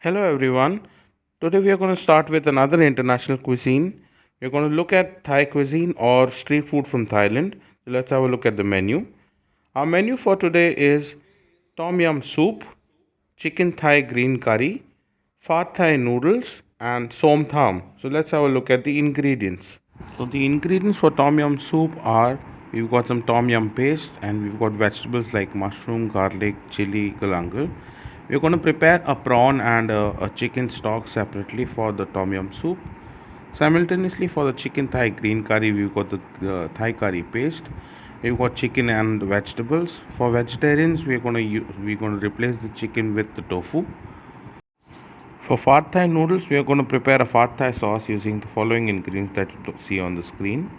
Hello everyone. Today we are going to start with another international cuisine. We're going to look at Thai cuisine or street food from Thailand. So let's have a look at the menu. Our menu for today is Tom Yum soup, chicken Thai green curry, Fartai Noodles, and Som Tham. So let's have a look at the ingredients. So the ingredients for Tom Yum soup are we've got some Tom Yum paste and we've got vegetables like mushroom, garlic, chili, galangal. We're going to prepare a prawn and a chicken stock separately for the Tom Yum soup. Simultaneously for the chicken Thai green curry, we've got the Thai curry paste. We've got chicken and vegetables. For vegetarians, we're going to replace the chicken with the tofu. For Fartai noodles, we are going to prepare a Fartai sauce using the following ingredients that you see on the screen.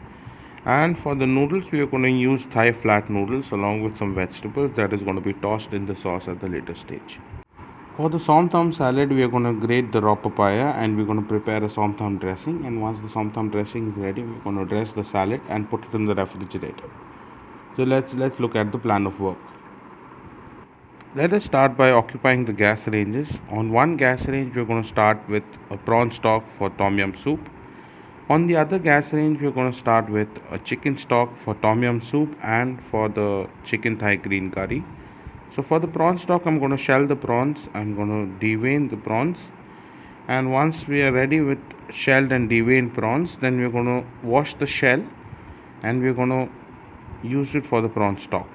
And for the noodles, we are going to use Thai flat noodles along with some vegetables that is going to be tossed in the sauce at the later stage. For the som tam salad, we are going to grate the raw papaya and we're going to prepare a som tam dressing. And once the som tam dressing is ready, we're going to dress the salad and put it in the refrigerator. So let's look at the plan of work. Let us start by occupying the gas ranges. On one gas range, we're going to start with a prawn stock for tom yum soup. On the other gas range, we're going to start with a chicken stock for tom yum soup and for the chicken Thai green curry. So for the prawn stock, I'm going to shell the prawns. I'm going to devein the prawns. And once we are ready with shelled and deveined prawns, then we're going to wash the shell and we're going to use it for the prawn stock.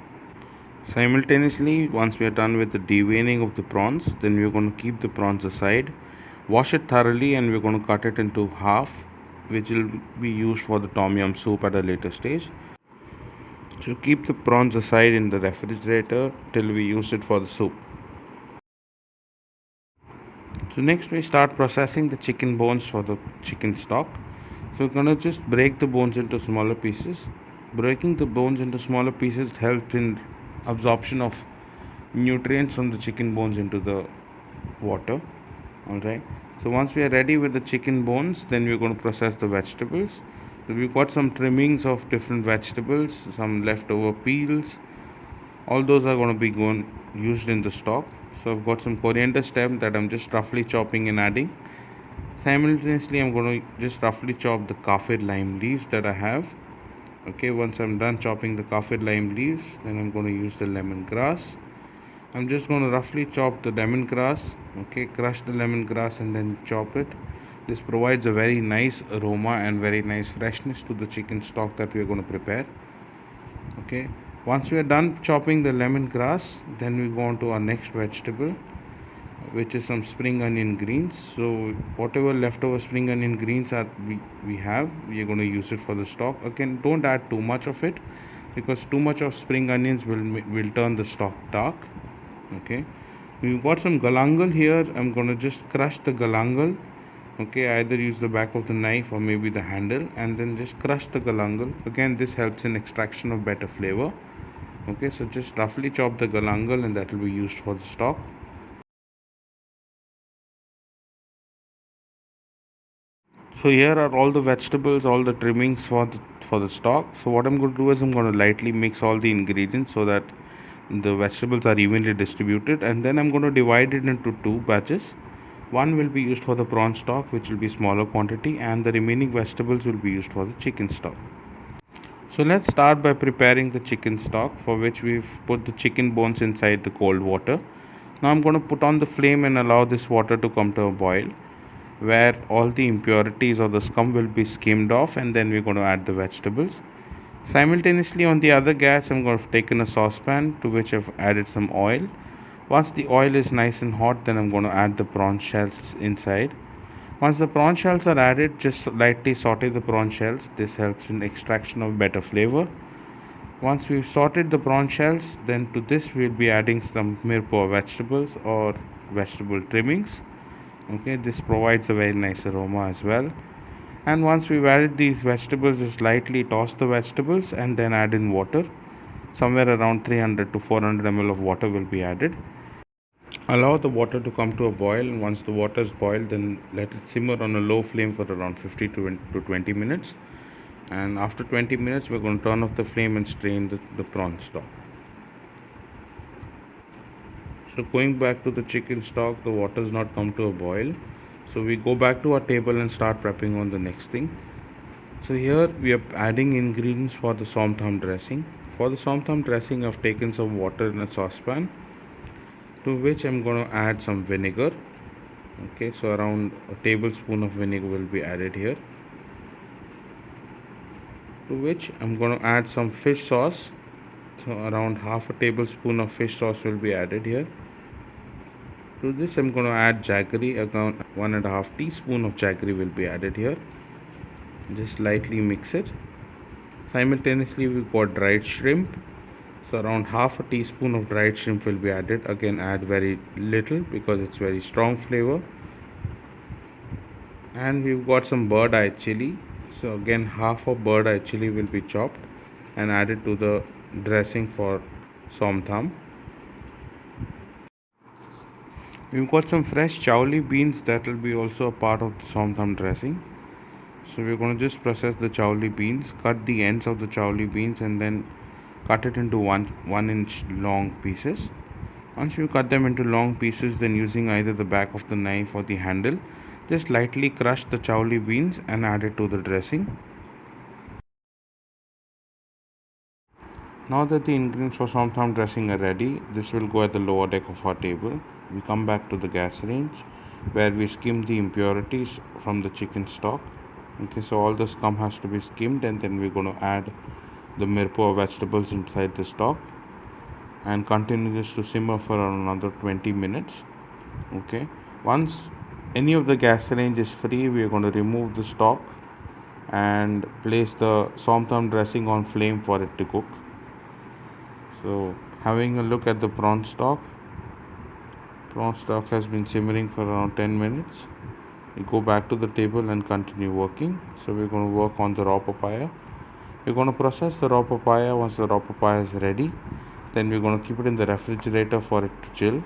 Simultaneously, once we are done with the deveining of the prawns, then we're going to keep the prawns aside, wash it thoroughly, and we're going to cut it into half, which will be used for the tom yum soup at a later stage. So keep the prawns aside in the refrigerator till we use it for the soup. So next we start processing the chicken bones for the chicken stock. So we're going to just break the bones into smaller pieces. Breaking the bones into smaller pieces helps in absorption of nutrients from the chicken bones into the water. Alright, so once we are ready with the chicken bones, then we're going to process the vegetables. So we've got some trimmings of different vegetables, some leftover peels. All those are going to be used in the stock. So I've got some coriander stem that I'm just roughly chopping and adding. Simultaneously, I'm going to just roughly chop the kaffir lime leaves that I have. Okay, once I'm done chopping the kaffir lime leaves, then I'm going to use the lemongrass. I'm just going to roughly chop the lemongrass. Okay, crush the lemongrass and then chop it. This provides a very nice aroma and very nice freshness to the chicken stock that we are going to prepare. Okay, once we are done chopping the lemongrass, then we go on to our next vegetable, which is some spring onion greens. So whatever leftover spring onion greens we have, we are going to use it for the stock. Again, don't add too much of it because too much of spring onions will turn the stock dark. Okay, we've got some galangal here. I'm going to just crush the galangal. Okay, either use the back of the knife or maybe the handle and then just crush the galangal. Again, this helps in extraction of better flavor. Okay, so just roughly chop the galangal and that will be used for the stock. So here are all the vegetables, all the trimmings for the stock. So what I'm going to do is I'm going to lightly mix all the ingredients so that the vegetables are evenly distributed, and then I'm going to divide it into two batches. One will be used for the prawn stock, which will be smaller quantity, and the remaining vegetables will be used for the chicken stock. So let's start by preparing the chicken stock, for which we've put the chicken bones inside the cold water. Now I'm going to put on the flame and allow this water to come to a boil, where all the impurities or the scum will be skimmed off, and then we're going to add the vegetables. Simultaneously on the other gas, I'm going to take in a saucepan to which I've added some oil. Once the oil is nice and hot, then I'm going to add the prawn shells inside. Once the prawn shells are added, just lightly saute the prawn shells. This helps in extraction of better flavor. Once we've sorted the prawn shells, then to this we'll be adding some mirpur vegetables or vegetable trimmings. Okay, this provides a very nice aroma as well. And once we've added these vegetables, just lightly toss the vegetables and then add in water. Somewhere around 300 to 400 ml of water will be added. Allow the water to come to a boil. Once the water is boiled, then let it simmer on a low flame for around 50 to 20 minutes. And after 20 minutes, we're going to turn off the flame and strain the prawn stock. So So going back to the chicken stock, the water has not come to a boil. So we go back to our table and start prepping on the next thing. So here we are adding ingredients for the som tham dressing. For the som tham dressing, I've taken some water in a saucepan, to which I'm going to add some vinegar. Okay, so around a tablespoon of vinegar will be added here, to which I'm going to add some fish sauce. So around half a tablespoon of fish sauce will be added here. To this I'm going to add jaggery. Around 1.5 teaspoon of jaggery will be added here. Just lightly mix it. Simultaneously we've got dried shrimp. So around half a teaspoon of dried shrimp will be added. Again, add very little because it's very strong flavor. And we've got some bird eye chili. So again, half of bird eye chili will be chopped and added to the dressing for som tham. We've got some fresh chowli beans that will be also a part of the som tham dressing. So we're going to just process the chowli beans, cut the ends of the chowli beans, and then cut it into 1 inch long pieces. Once you cut them into long pieces, then using either the back of the knife or the handle, just lightly crush the chowli beans and add it to the dressing. Now that the ingredients for som tham dressing are ready, this will go at the lower deck of our table. We come back to the gas range where we skim the impurities from the chicken stock. Okay, so all the scum has to be skimmed, and then we're going to add the mirpo vegetables inside the stock and continue this to simmer for another 20 minutes. Okay, once any of the gas range is free, we are going to remove the stock and place the som tham dressing on flame for it to cook. So having a look at the prawn stock has been simmering for around 10 minutes. We go back to the table and continue working. So we're going to work on the raw papaya. We're going to process the raw papaya. Once the raw papaya is ready, then we're going to keep it in the refrigerator for it to chill.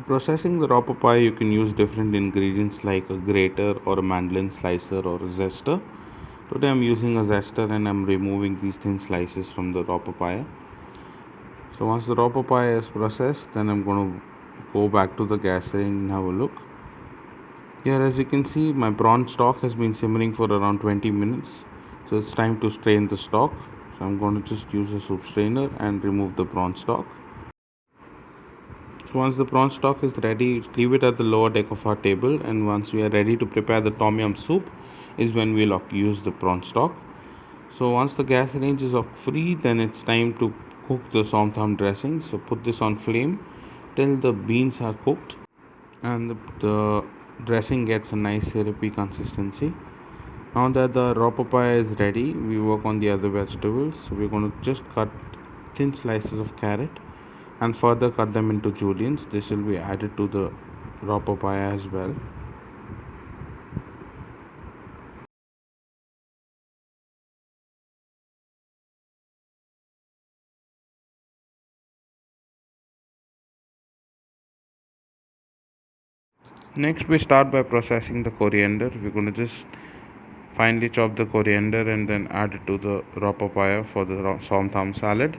Processing the raw papaya, you can use different ingredients like a grater or a mandolin slicer or a zester. Today I'm using a zester and I'm removing these thin slices from the raw papaya. So once the raw papaya is processed, then I'm going to go back to the gas range and have a look. Here, as you can see, my prawn stock has been simmering for around 20 minutes. So it's time to strain the stock. So I'm going to just use a soup strainer and remove the prawn stock. So once the prawn stock is ready, leave it at the lower deck of our table. And once we are ready to prepare the tom yum soup, is when we'll use the prawn stock. So once the gas range is free, then it's time to cook the som tham dressing. So put this on flame till the beans are cooked and the dressing gets a nice syrupy consistency. Now that the raw papaya is ready, we work on the other vegetables. So we're going to just cut thin slices of carrot and further cut them into juliennes. This will be added to the raw papaya as well. Next, we start by processing the coriander. We're going to just finely chop the coriander and then add it to the raw papaya for the som tham salad.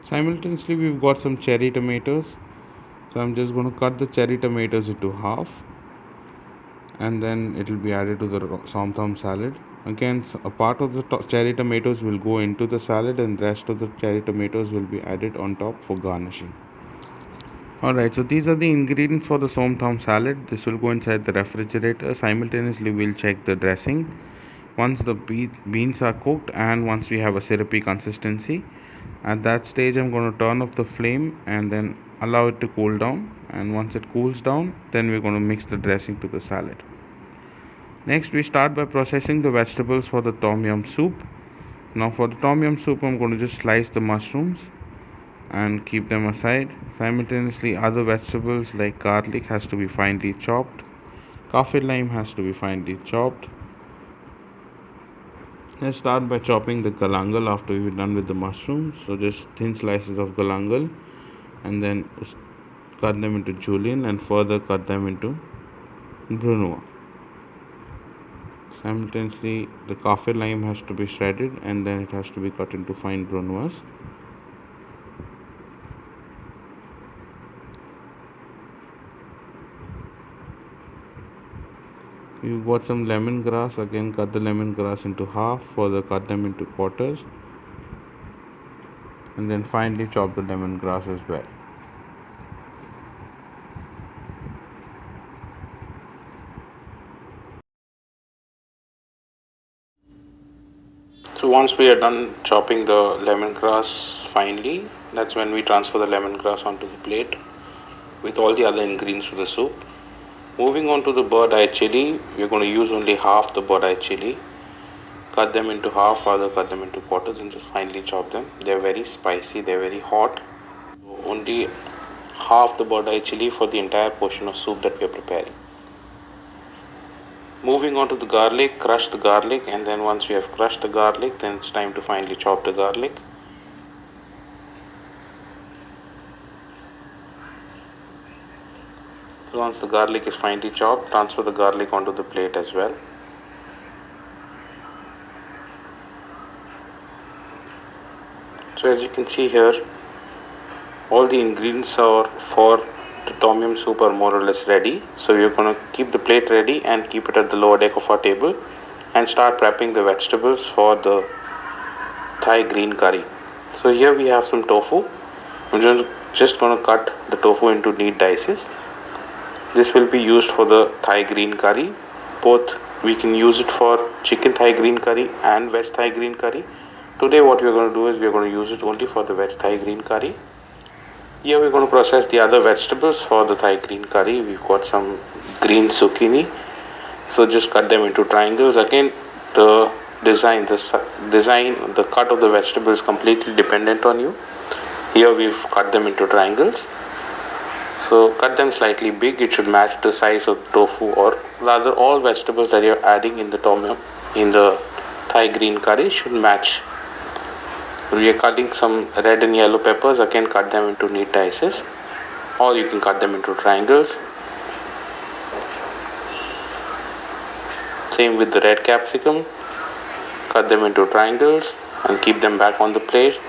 Simultaneously, we've got some cherry tomatoes. So I'm just going to cut the cherry tomatoes into half and then it will be added to the som tham salad. Again, a part of the cherry tomatoes will go into the salad and the rest of the cherry tomatoes will be added on top for garnishing. Alright, so these are the ingredients for the som tham salad. This will go inside the refrigerator. Simultaneously, we'll check the dressing. Once the beans are cooked and once we have a syrupy consistency, at that stage I'm going to turn off the flame and then allow it to cool down. And once it cools down, then we're going to mix the dressing to the salad. Next, we start by processing the vegetables for the tom yum soup. Now for the tom yum soup, I'm going to just slice the mushrooms and keep them aside. Simultaneously, other vegetables like garlic has to be finely chopped. Kaffir lime has to be finely chopped. Let's start by chopping the galangal after we're done with the mushrooms. So just thin slices of galangal and then cut them into julienne and further cut them into brunoise. Simultaneously, the kaffir lime has to be shredded and then it has to be cut into fine brunoise. You got some lemongrass, again cut the lemongrass into half, further cut them into quarters, and then finely chop the lemongrass as well. So once we are done chopping the lemongrass finely, that's when we transfer the lemongrass onto the plate with all the other ingredients for the soup. Moving on to the bird eye chili, we're going to use only half the bird eye chili. Cut them into half, rather cut them into quarters and just finely chop them. They're very spicy, they're very hot. So only half the bird eye chili for the entire portion of soup that we are preparing. Moving on to the garlic, crush the garlic, and then once we have crushed the garlic, then it's time to finely chop the garlic. So once the garlic is finely chopped, transfer the garlic onto the plate as well. So as you can see here, all the ingredients are for the tom yum soup are more or less ready. So we're going to keep the plate ready and keep it at the lower deck of our table and start prepping the vegetables for the Thai green curry. So here we have some tofu. I'm just going to cut the tofu into neat dices. This will be used for the Thai green curry. Both we can use it for chicken Thai green curry and veg Thai green curry. Today what we're going to do is we're going to use it only for the veg Thai green curry. Here we're going to process the other vegetables for the Thai green curry. We've got some green zucchini. So just cut them into triangles. Again, the cut of the vegetable is completely dependent on you. Here we've cut them into triangles. So cut them slightly big. It should match the size of tofu, or rather all vegetables that you're adding in the tom yum, in the Thai green curry should match. We are cutting some red and yellow peppers. Again, cut them into neat dices, or you can cut them into triangles. Same with the red capsicum. Cut them into triangles and keep them back on the plate.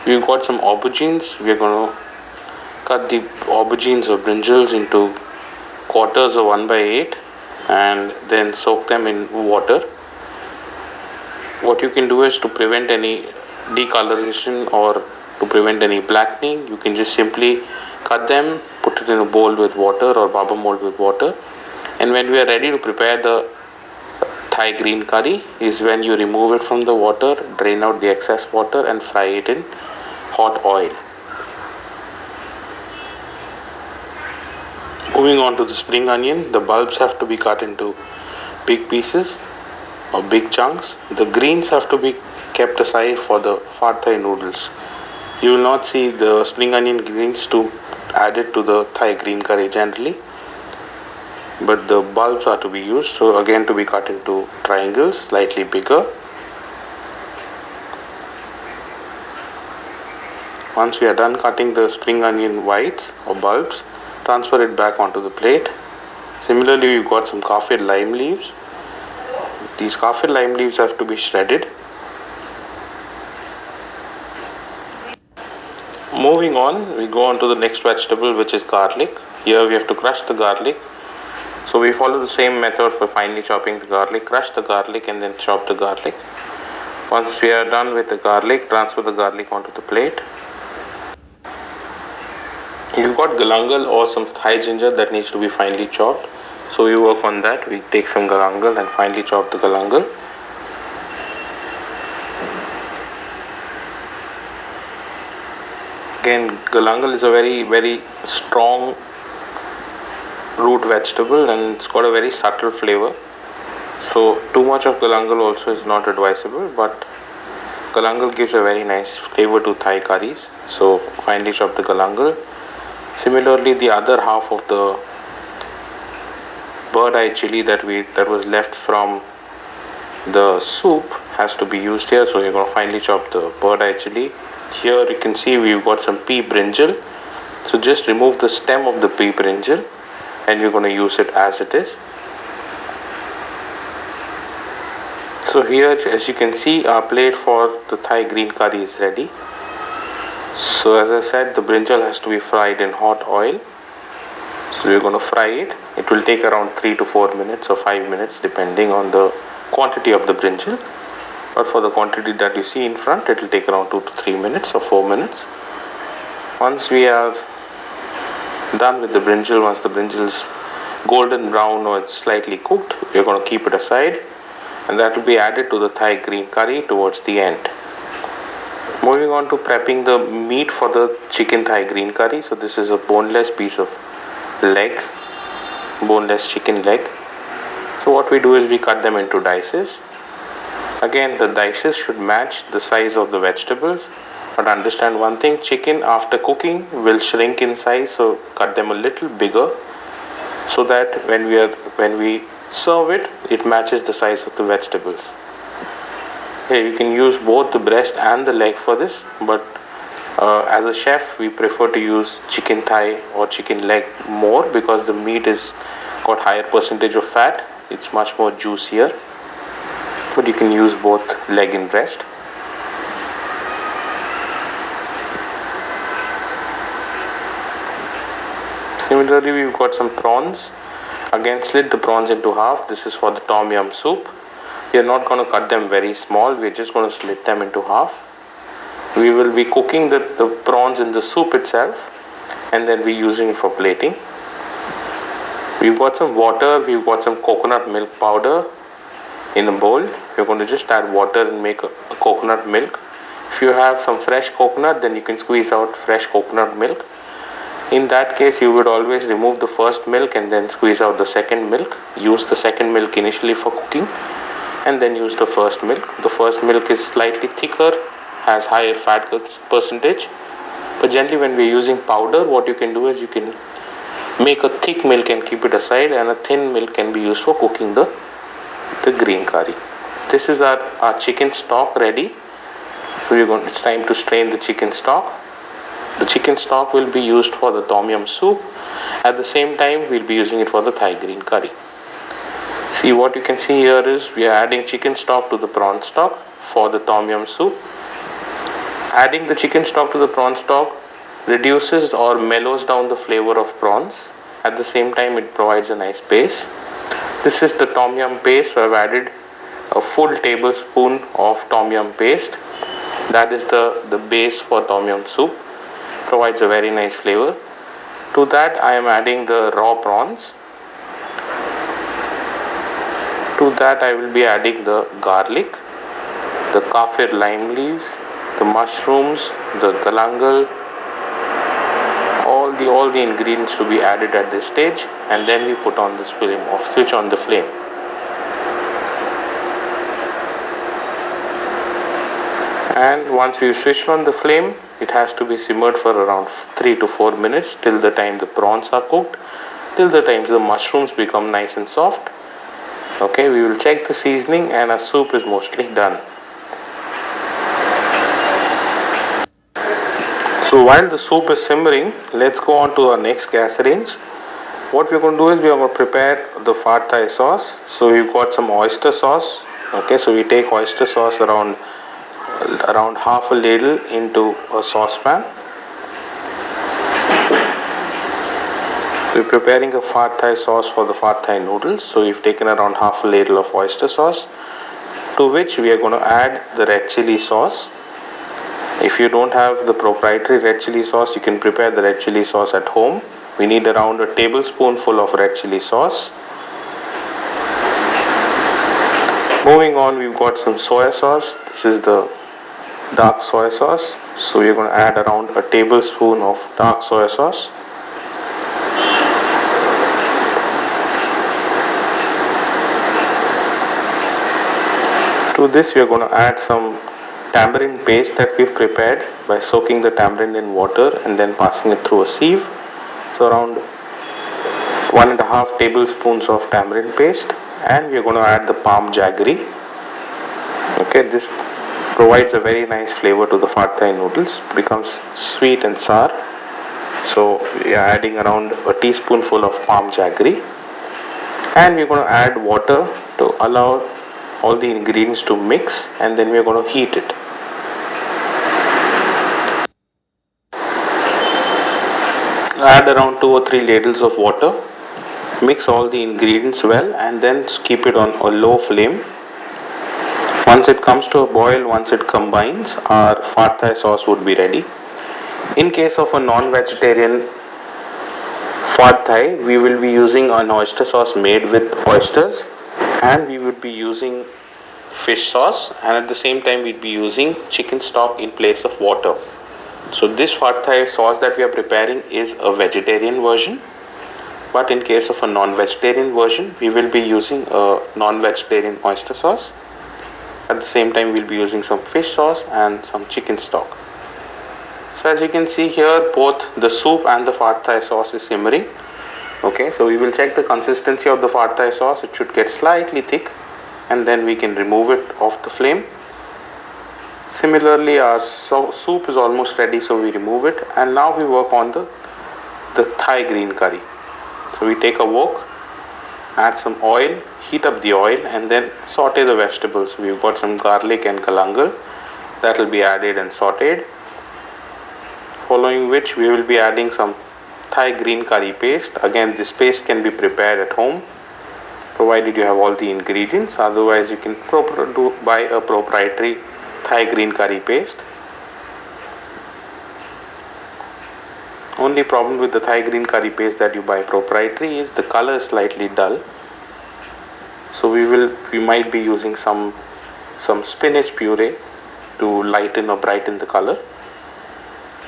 We've got some aubergines. We're going to cut the aubergines or brinjals into quarters of 1/8 and then soak them in water. What you can do is to prevent any decoloration or to prevent any blackening, you can just simply cut them, put it in a bowl with water or baba mold with water, and when we are ready to prepare the Thai green curry is when you remove it from the water, drain out the excess water and fry it in hot oil. Moving on to the spring onion, the bulbs have to be cut into big pieces or big chunks. The greens have to be kept aside for the Fartai noodles. You will not see the spring onion greens to added to the Thai green curry generally, but the bulbs are to be used, so again to be cut into triangles slightly bigger. Once we are done cutting the spring onion whites or bulbs, transfer it back onto the plate. Similarly, we've got some kaffir lime leaves. These kaffir lime leaves have to be shredded. Moving on, we go on to the next vegetable, which is garlic. Here we have to crush the garlic. So we follow the same method for finely chopping the garlic. Crush the garlic and then chop the garlic. Once we are done with the garlic, transfer the garlic onto the plate. You've got galangal or some Thai ginger that needs to be finely chopped. So we work on that. We take some galangal and finely chop the galangal. Again, galangal is a very strong root vegetable and it's got a very subtle flavor. So too much of galangal also is not advisable, but galangal gives a very nice flavor to Thai curries. So finely chop the galangal. Similarly, the other half of the bird eye chili that was left from the soup has to be used here. So we're going to finely chop the bird eye chili. Here you can see we've got some pea brinjal. So just remove the stem of the pea brinjal and we're going to use it as it is. So here, as you can see, our plate for the Thai green curry is ready. So as I said, the brinjal has to be fried in hot oil. So we're going to fry it. It will take around 3 to 4 minutes or 5 minutes depending on the quantity of the brinjal. But for the quantity that you see in front, it will take around 2 to 3 minutes or 4 minutes. Once we are done with the brinjal, once the brinjal is golden brown or it's slightly cooked, we're going to keep it aside, and that will be added to the Thai green curry towards the end. Moving on to prepping the meat for the chicken Thai green curry. So this is a boneless piece of leg, boneless chicken leg. So what we do is we cut them into dices. Again, the dices should match the size of the vegetables, but understand one thing, chicken after cooking will shrink in size, so cut them a little bigger so that when we serve it, it matches the size of the vegetables. Here you can use both the breast and the leg for this, but as a chef we prefer to use chicken thigh or chicken leg more because the meat is got higher percentage of fat. It's much more juicier, but you can use both leg and breast. Similarly, we've got some prawns. Again, slit the prawns into half. This is for the tom yum soup. We are not going to cut them very small. We are just going to slit them into half. We will be cooking the prawns in the soup itself, and then we're using it for plating. We've got some water. We've got some coconut milk powder in a bowl. We're going to just add water and make a coconut milk. If you have some fresh coconut, then you can squeeze out fresh coconut milk. In that case, you would always remove the first milk and then squeeze out the second milk. Use the second milk initially for cooking and then use the first milk. The first milk is slightly thicker, has higher fat percentage, but generally when we're using powder, what you can do is you can make a thick milk and keep it aside, and a thin milk can be used for cooking the green curry. This is our chicken stock ready. So it's time to strain the chicken stock. The chicken stock will be used for the tom yum soup. At the same time, we'll be using it for the Thai green curry. See, what you can see here is we are adding chicken stock to the prawn stock for the tom yum soup. Adding the chicken stock to the prawn stock reduces or mellows down the flavor of prawns. At the same time, it provides a nice base. This is the tom yum paste. So I've added a full tablespoon of tom yum paste. That is the base for tom yum soup. Provides a very nice flavor. To that I am adding the raw prawns. To that I will be adding the garlic, the kaffir lime leaves, the mushrooms, the galangal, all the ingredients to be added at this stage, and then we put on this flame or switch on the flame. And once we switch on the flame, it has to be simmered for around 3 to 4 minutes till the time the prawns are cooked, till the time the mushrooms become nice and soft. Okay, we will check the seasoning and our soup is mostly done. So while the soup is simmering, let's go on to our next gas range. What we're going to do is we are going to prepare the Fartai sauce. So we've got some oyster sauce. Okay, so we take oyster sauce around half a ladle into a saucepan. So we're preparing a Fartai sauce for the Fartai noodles. So we've taken around half a ladle of oyster sauce, to which we are going to add the red chili sauce. If you don't have the proprietary red chili sauce, you can prepare the red chili sauce at home. We need around a tablespoonful of red chili sauce. Moving on, we've got some soy sauce. This is the dark soy sauce. So we're going to add around a tablespoon of dark soy sauce. To this we are going to add some tamarind paste that we've prepared by soaking the tamarind in water and then passing it through a sieve. So around 1.5 tablespoons of tamarind paste, and we are going to add the palm jaggery. Okay, this provides a very nice flavor to the Fartai noodles. It becomes sweet and sour. So we are adding around a teaspoonful of palm jaggery, and we're going to add water to allow all the ingredients to mix, and then we're going to heat it. Add around 2 or 3 ladles of water, mix all the ingredients well, and then keep it on a low flame. Once it comes to a boil, once it combines, our Fartai sauce would be ready. In case of a non-vegetarian Fartai, we will be using an oyster sauce made with oysters, and we would be using fish sauce, and at the same time we'd be using chicken stock in place of water. So this Fartai sauce that we are preparing is a vegetarian version, but in case of a non-vegetarian version, we will be using a non-vegetarian oyster sauce. At the same time, we'll be using some fish sauce and some chicken stock. So as you can see here, both the soup and the Fartai sauce is simmering. Okay, so we will check the consistency of the Fartai sauce. It should get slightly thick, and then we can remove it off the flame. Similarly, our soup is almost ready, so we remove it, and now we work on the Thai green curry. So we take a wok, add some oil, heat up the oil, and then saute the vegetables. We've got some garlic and galangal that will be added and sauteed, following which we will be adding some Thai green curry paste. Again, this paste can be prepared at home provided you have all the ingredients. Otherwise, you can buy a proprietary Thai green curry paste. Only problem with the Thai green curry paste that you buy proprietary is the color is slightly dull. So we might be using some spinach puree to lighten or brighten the color.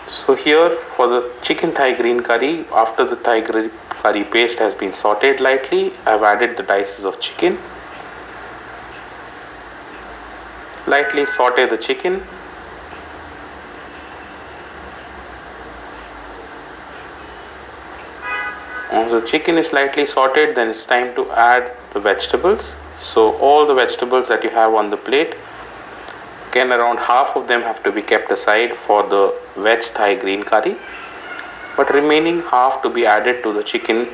So here for the chicken Thai green curry, after the Thai curry paste has been sauteed lightly, I've added the dices of chicken. Lightly saute the chicken. Once the chicken is slightly sauteed, then it's time to add the vegetables. So all the vegetables that you have on the plate, again around half of them have to be kept aside for the veg Thai green curry, but remaining half to be added to the chicken.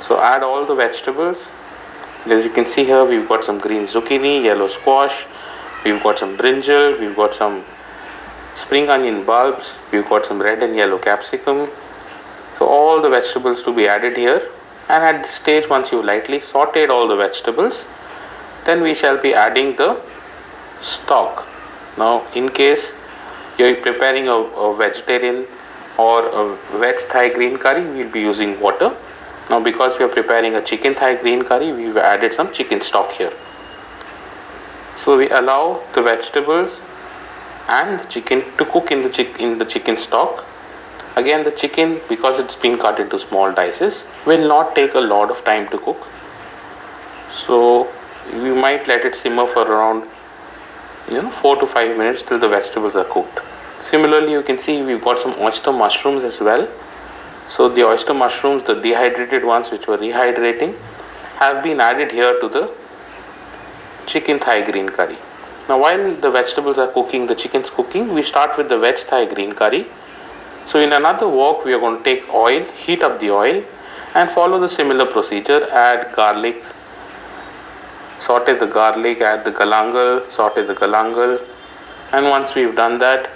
So add all the vegetables. As you can see here, we've got some green zucchini, yellow squash, we've got some brinjal, we've got some spring onion bulbs, we've got some red and yellow capsicum. So all the vegetables to be added here, and at this stage, once you lightly sauteed all the vegetables, then we shall be adding the stock. Now in case you're preparing a vegetarian or a veg Thai green curry, we'll be using water. Now because we are preparing a chicken Thai green curry, we've added some chicken stock here. So we allow the vegetables and the chicken to cook in the chicken stock. Again, the chicken, because it's been cut into small dices, will not take a lot of time to cook. So we might let it simmer for around 4 to 5 minutes till the vegetables are cooked. Similarly, you can see we've got some oyster mushrooms as well. So the oyster mushrooms, the dehydrated ones which were rehydrating, have been added here to the chicken Thai green curry. Now while the vegetables are cooking, the chicken's cooking, we start with the veg Thai green curry. So in another wok, we are going to take oil, heat up the oil, and follow the similar procedure. Add garlic, saute the garlic, add the galangal, saute the galangal, and once we've done that,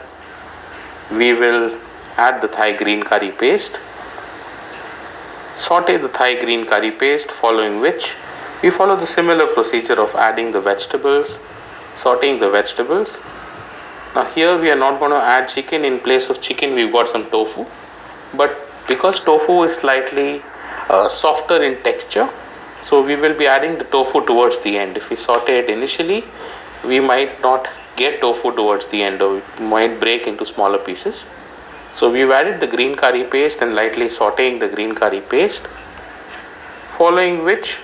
we will add the Thai green curry paste. Saute the Thai green curry paste, following which we follow the similar procedure of adding the vegetables, sauteing the vegetables. Now here we are not going to add chicken. In place of chicken, we've got some tofu, but because tofu is slightly softer in texture, so we will be adding the tofu towards the end. If we saute it initially, we might not get tofu towards the end, or it might break into smaller pieces. So we've added the green curry paste and lightly sauteing the green curry paste, following which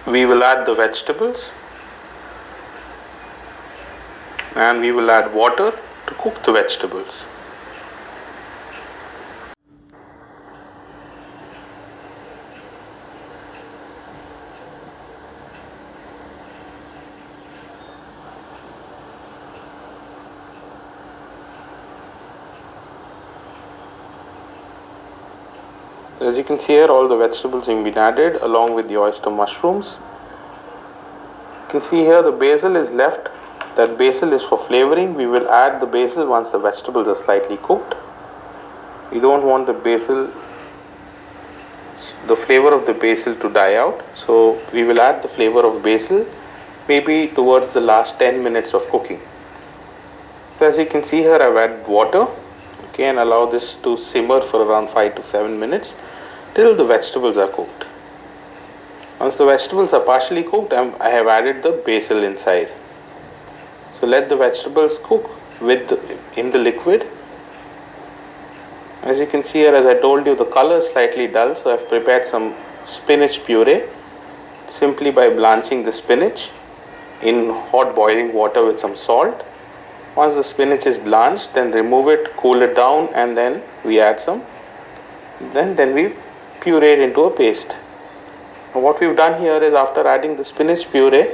we will add the vegetables and we will add water to cook the vegetables. As you can see here, all the vegetables have been added along with the oyster mushrooms. You can see here the basil is left. That basil is for flavoring. We will add the basil once the vegetables are slightly cooked. We don't want the flavor of the basil to die out. So we will add the flavor of basil maybe towards the last 10 minutes of cooking. So as you can see here, I've added water. Okay, and allow this to simmer for around 5 to 7 minutes till the vegetables are cooked. Once the vegetables are partially cooked, I have added the basil inside. So let the vegetables cook in the liquid. As you can see here, as I told you, the color is slightly dull, so I have prepared some spinach puree simply by blanching the spinach in hot boiling water with some salt. Once the spinach is blanched, then remove it, cool it down, and then we add some. Then we puree it into a paste. Now what we've done here is, after adding the spinach puree,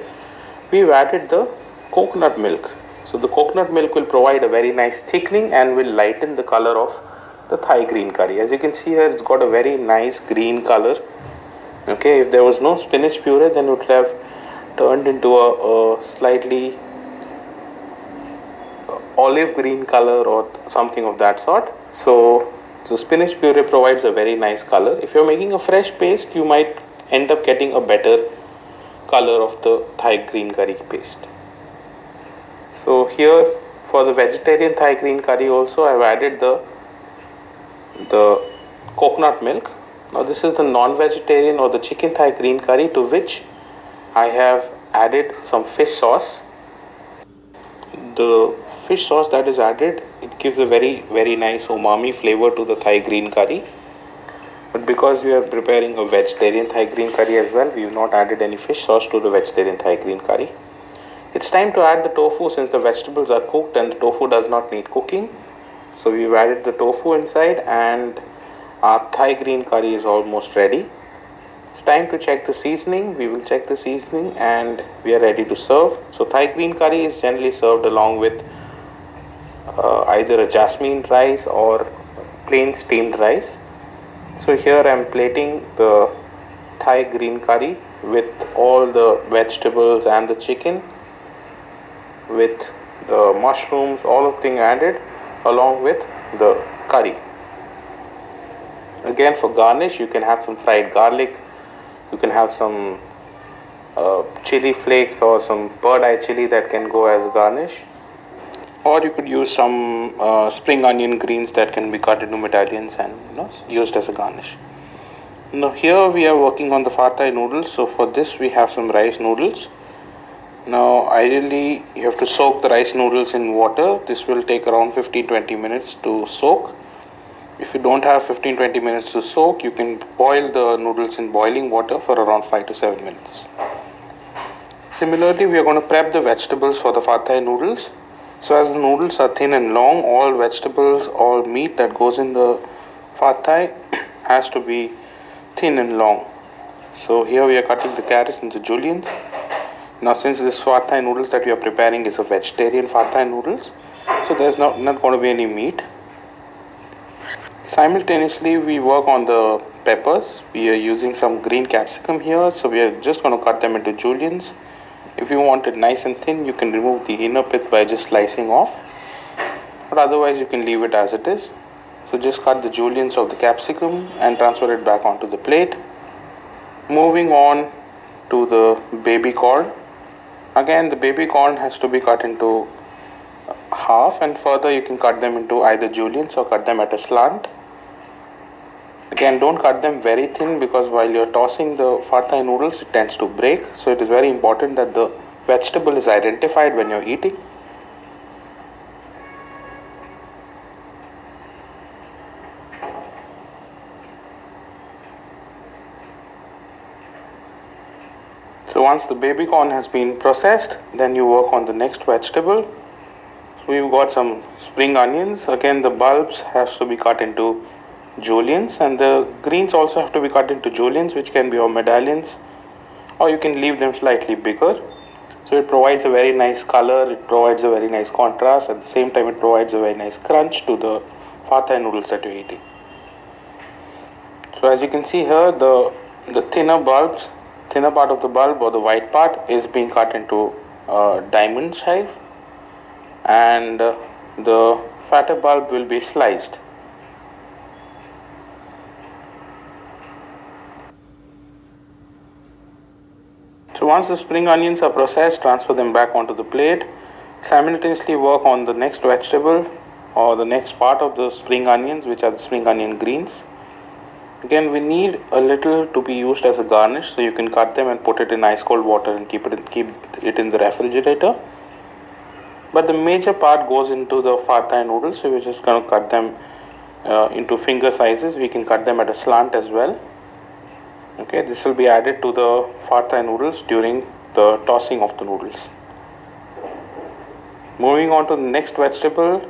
we've added the coconut milk. So the coconut milk will provide a very nice thickening and will lighten the color of the Thai green curry. As you can see here, it's got a very nice green color. Okay, if there was no spinach puree, then it would have turned into a slightly olive green color or something of that sort. So spinach puree provides a very nice color. If you're making a fresh paste, you might end up getting a better color of the Thai green curry paste. So here for the vegetarian Thai green curry also, I've added the coconut milk. Now this is the non-vegetarian or the chicken Thai green curry, to which I have added some fish sauce. The fish sauce that is added, it gives a very nice umami flavor to the Thai green curry. But because we are preparing a vegetarian Thai green curry as well, we have not added any fish sauce to the vegetarian Thai green curry. It's time to add the tofu, since the vegetables are cooked and the tofu does not need cooking. So we've added the tofu inside and our Thai green curry is almost ready. It's time to check the seasoning. We will check the seasoning and we are ready to serve. So Thai green curry is generally served along with either a jasmine rice or plain steamed rice. So here I am plating the Thai green curry with all the vegetables and the chicken, with the mushrooms, all of things added along with the curry. Again, for garnish, you can have some fried garlic, you can have some chili flakes or some bird eye chili that can go as a garnish, or you could use some spring onion greens that can be cut into medallions and used as a garnish. Now here we are working on the Fartai noodles. So for this we have some rice noodles. Now ideally you have to soak the rice noodles in water. This will take around 15-20 minutes to soak. If you don't have 15-20 minutes to soak, you can boil the noodles in boiling water for around 5 to 7 minutes. Similarly, we are going to prep the vegetables for the Fartai noodles. So as the noodles are thin and long, all vegetables, all meat that goes in the Fartai has to be thin and long. So here we are cutting the carrots into juliennes. Now since this Fartai noodles that we are preparing is a vegetarian Fartai noodles, so there's not going to be any meat. Simultaneously we work on the peppers. We are using some green capsicum here, so we are just going to cut them into juliennes. If you want it nice and thin, you can remove the inner pith by just slicing off, but otherwise you can leave it as it is. So just cut the juliennes of the capsicum and transfer it back onto the plate. Moving on to the baby corn. Again, the baby corn has to be cut into half, and further you can cut them into either juliennes or cut them at a slant. Again, don't cut them very thin, because while you're tossing the Fartai noodles, it tends to break. So it is very important that the vegetable is identified when you're eating. So once the baby corn has been processed, then you work on the next vegetable. So we've got some spring onions. Again, the bulbs has to be cut into juliennes, and the greens also have to be cut into juliennes, which can be of medallions, or you can leave them slightly bigger. So it provides a very nice color, it provides a very nice contrast, at the same time it provides a very nice crunch to the Fartai noodles that you're eating. So as you can see here, the thinner part of the bulb or the white part is being cut into diamond shape, and the fatter bulb will be sliced. So once the spring onions are processed, transfer them back onto the plate. Simultaneously work on the next vegetable or the next part of the spring onions, which are the spring onion greens. Again, we need a little to be used as a garnish, so you can cut them and put it in ice cold water and keep it in the refrigerator. But the major part goes into the Fartai noodles, so we're just going to cut them into finger sizes. We can cut them at a slant as well. Okay, this will be added to the Fartai noodles during the tossing of the noodles. Moving on to the next vegetable,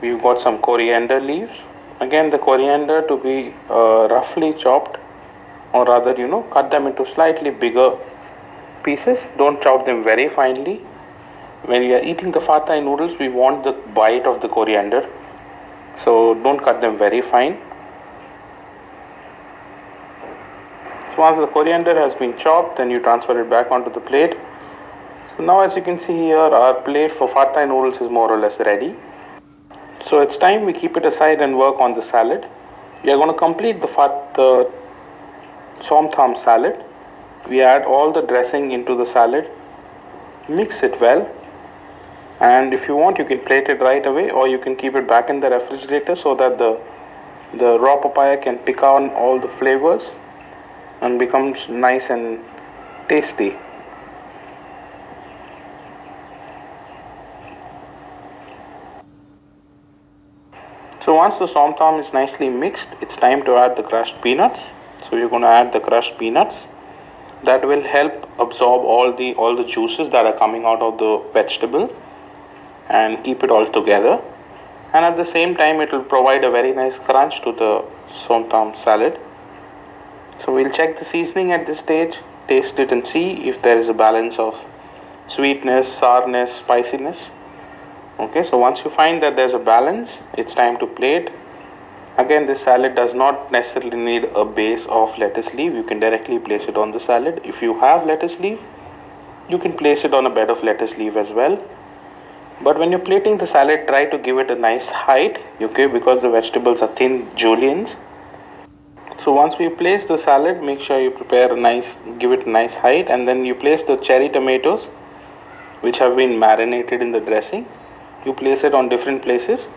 we've got some coriander leaves. Again, the coriander to be roughly chopped, or rather, cut them into slightly bigger pieces. Don't chop them very finely. When we are eating the Fartai noodles, we want the bite of the coriander, so don't cut them very fine. So once the coriander has been chopped, then you transfer it back onto the plate. So now as you can see here, our plate for Fartai noodles is more or less ready. So it's time we keep it aside and work on the salad. We are going to complete the som tham salad. We add all the dressing into the salad, mix it well, and if you want you can plate it right away, or you can keep it back in the refrigerator so that the raw papaya can pick on all the flavors and becomes nice and tasty. So once the som tam is nicely mixed, it's time to add the crushed peanuts. So you're going to add the crushed peanuts. That will help absorb all the juices that are coming out of the vegetable and keep it all together. And at the same time, it will provide a very nice crunch to the som tam salad. So we'll check the seasoning at this stage, taste it and see if there is a balance of sweetness, sourness, spiciness. Okay, so once you find that there's a balance, it's time to plate. Again, this salad does not necessarily need a base of lettuce leaf. You can directly place it on the salad. If you have lettuce leaf, you can place it on a bed of lettuce leaf as well. But when you're plating the salad, try to give it a nice height, okay, because the vegetables are thin juliennes. So once we place the salad, make sure you give it a nice height, and then you place the cherry tomatoes, which have been marinated in the dressing. You place it on different places.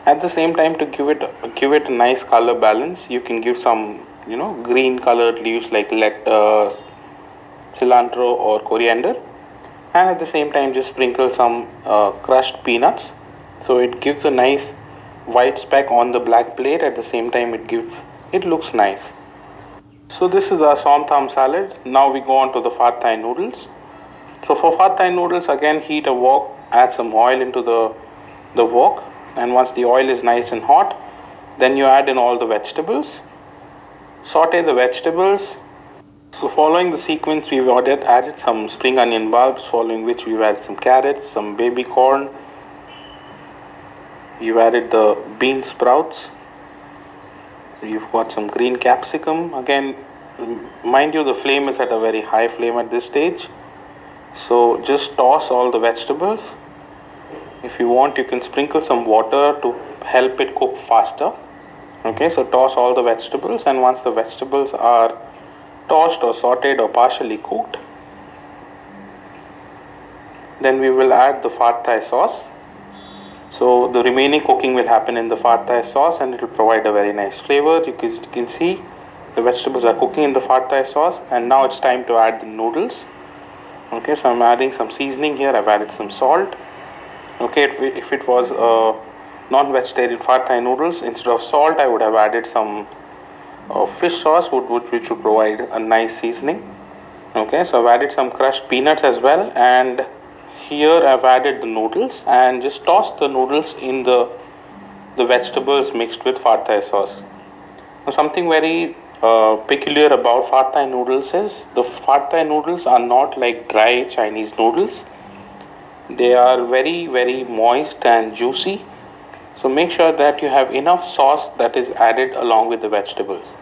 At the same time, to give it a nice color balance, you can give some green colored leaves like cilantro or coriander, and at the same time just sprinkle some crushed peanuts, so it gives a nice white speck on the black plate. At the same time, it looks nice. So this is our som tham salad. Now we go on to the Fartai noodles. So for Fartai noodles, again heat a wok, add some oil into the wok, and once the oil is nice and hot, then you add in all the vegetables. Saute the vegetables. So following the sequence, we've added some spring onion bulbs, following which we've added some carrots, some baby corn. We've added the bean sprouts. We've got some green capsicum. Again, mind you, the flame is at a very high flame at this stage. So just toss all the vegetables. If you want, you can sprinkle some water to help it cook faster. Okay, so toss all the vegetables, and once the vegetables are tossed or sauteed or partially cooked, then we will add the Fartai sauce. So the remaining cooking will happen in the Fartai sauce, and it will provide a very nice flavor. You can see the vegetables are cooking in the Fartai sauce, and now it's time to add the noodles. Okay, so I'm adding some seasoning here. I've added some salt. Okay, if it was non-vegetarian Fartai noodles, instead of salt, I would have added some fish sauce, which would provide a nice seasoning. Okay, so I've added some crushed peanuts as well, and here I've added the noodles, and just toss the noodles in the vegetables mixed with Fartai sauce. Now, something very peculiar about Fartai noodles is the Fartai noodles are not like dry Chinese noodles. They are very, very moist and juicy. So make sure that you have enough sauce that is added along with the vegetables.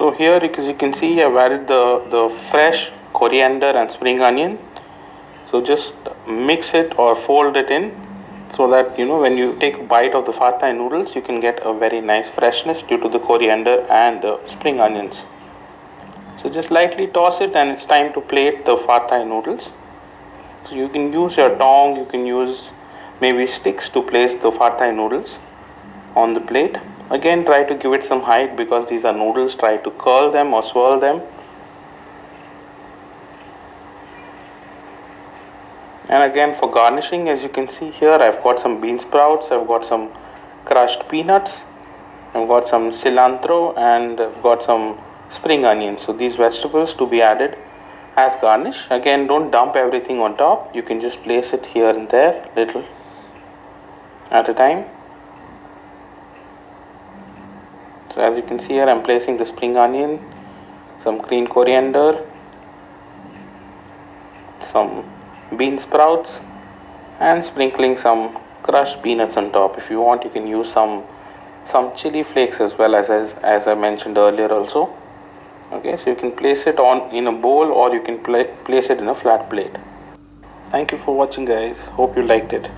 So here, as you can see, I've added the fresh coriander and spring onion. So just mix it or fold it in, so that when you take a bite of the Fartai noodles, you can get a very nice freshness due to the coriander and the spring onions. So just lightly toss it, and it's time to plate the Fartai noodles. So you can use your tong, you can use maybe sticks to place the Fartai noodles on the plate. Again, try to give it some height because these are noodles. Try to curl them or swirl them. And again, for garnishing, as you can see here, I've got some bean sprouts, I've got some crushed peanuts, I've got some cilantro, and I've got some spring onions. So these vegetables to be added as garnish. Again, don't dump everything on top. You can just place it here and there, little at a time. So as you can see here, I'm placing the spring onion, some green coriander, some bean sprouts, and sprinkling some crushed peanuts on top. If you want, you can use some chili flakes as well, as I mentioned earlier also. Okay, so you can place it on in a bowl, or you can place it in a flat plate. Thank you for watching, guys. Hope you liked it.